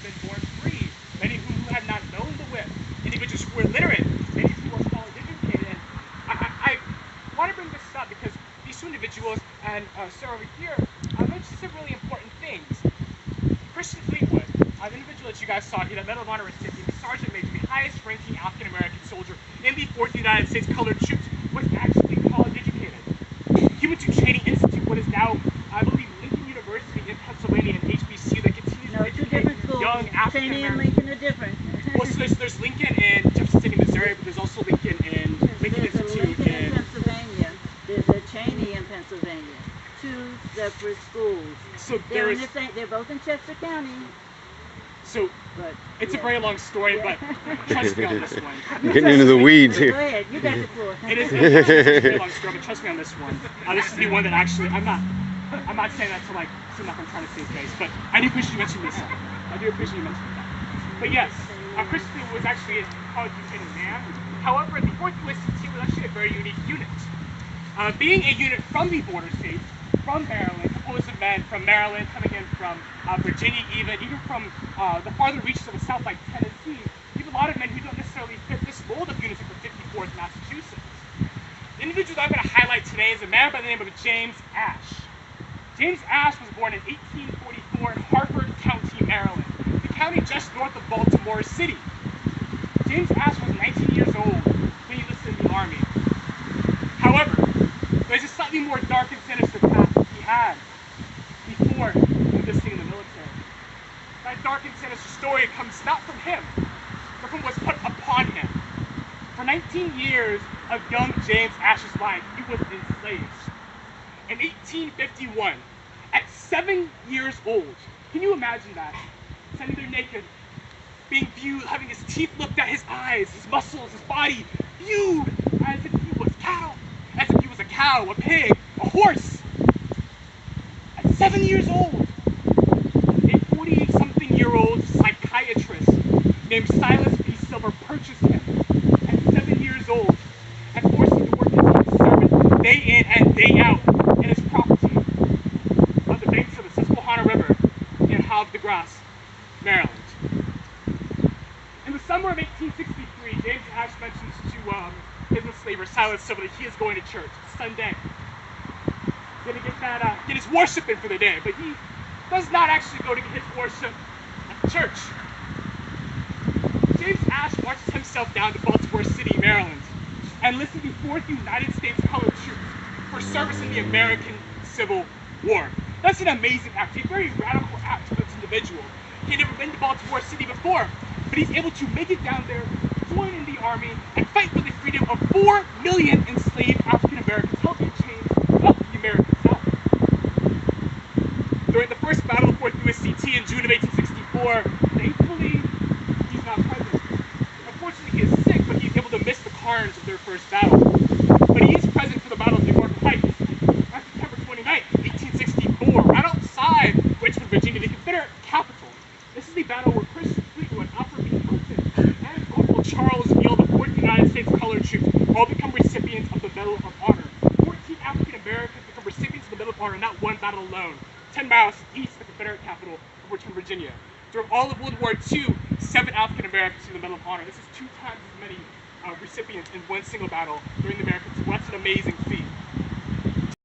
been born free, many who had not known the whip, individuals who were literate, many who were college educated. And I want to bring this up because these two individuals and Sir over here mentioned some really important things. Christian Fleetwood, the individual that you guys saw here, that Medal of Honor recipient, the Sergeant Major, the highest ranking African American soldier in the 4th United States Colored Troops, was actually college educated. He went to Cheney Institute, what is now, I believe, Lincoln University in Pennsylvania, and HBCU that continues to educate young African Americans. Cheney and Lincoln are different. Well, so there's Lincoln in Jefferson City, Missouri, but there's also Lincoln in Lincoln Institute Lincoln in Pennsylvania. There's a Cheney in Pennsylvania. Two separate schools. So they're both in Chester County. So it's a very long story, but trust me on this one. Getting into the weeds here. Go ahead, you got the floor. It is a very long story, but trust me on this one. This is the one that actually I'm not saying that to like seem like I'm trying to save face, but I do appreciate you mentioning this. I do appreciate you mentioning that. But yes, Christian was actually a college educated man. However, the 4th USCT was actually a very unique unit. Being a unit from the border states, from Maryland, composed of men from Maryland, coming in from Virginia, even from the farther reaches of the South, like Tennessee, you have a lot of men who don't necessarily fit this mold of units for 54th Massachusetts. The individual that I'm going to highlight today is a man by the name of James Ash. James Ash was born in 1844 in Harford County, Maryland, the county just north of Baltimore City. James Ash was 19 years old when he enlisted in the Army. However, there's a slightly more dark and sinister path he had before enlisting in the military. That dark and sinister story comes not from him, but from what's put upon him. For 19 years of young James Ash's life, he was enslaved. In 1851, at 7 years old, can you imagine that? Standing there naked, being viewed, having his teeth looked at, his eyes, his muscles, his body, viewed as if he was cattle. As if he was a cow, a pig, a horse. At 7 years old, a 40-something-year-old psychiatrist named Silas B. Silver purchased him at 7 years old and forced him to work as a servant day in and day out in his property on the banks of the Susquehanna River in Havre de Grace, Maryland. In the summer of 1863, James Ash mentions to his enslaver Silas Silver that he is going to church. It's Sunday. He's going to get his worship in for the day, but he does not actually go to get his worship at the church. James Ash marches himself down to Baltimore City, Maryland, and enlisted the 4th United States Colored Troops for service in the American Civil War. That's an amazing act, a very radical act for this individual. He had never been to Baltimore City before, but he's able to make it down there, join in the army, and fight for the freedom of 4 million enslaved African Americans held in chains of the American South. During the first battle of 4th USCT in June of 1864, thankfully, he's not present. Unfortunately, he is sick, but he's able to miss the carnage of their first battle. But he is present for the Battle of New York Heights on September 29, 1864, right outside Richmond, Virginia, the Confederate capital. This is the battle where Christian Fleetwood, Alfred B. Hudson, and Corporal Charles Neal, the 4th United States Colored Troops, all become recipients of the Medal of Honor. 14 African Americans become recipients of the Medal of Honor in that one battle alone, 10 miles east of the Confederate capital of Richmond, Virginia. During all of World War II, 7 African Americans received the Medal of Honor. This is 2 times as many recipients in one single battle during the American Civil War. That's an amazing feat.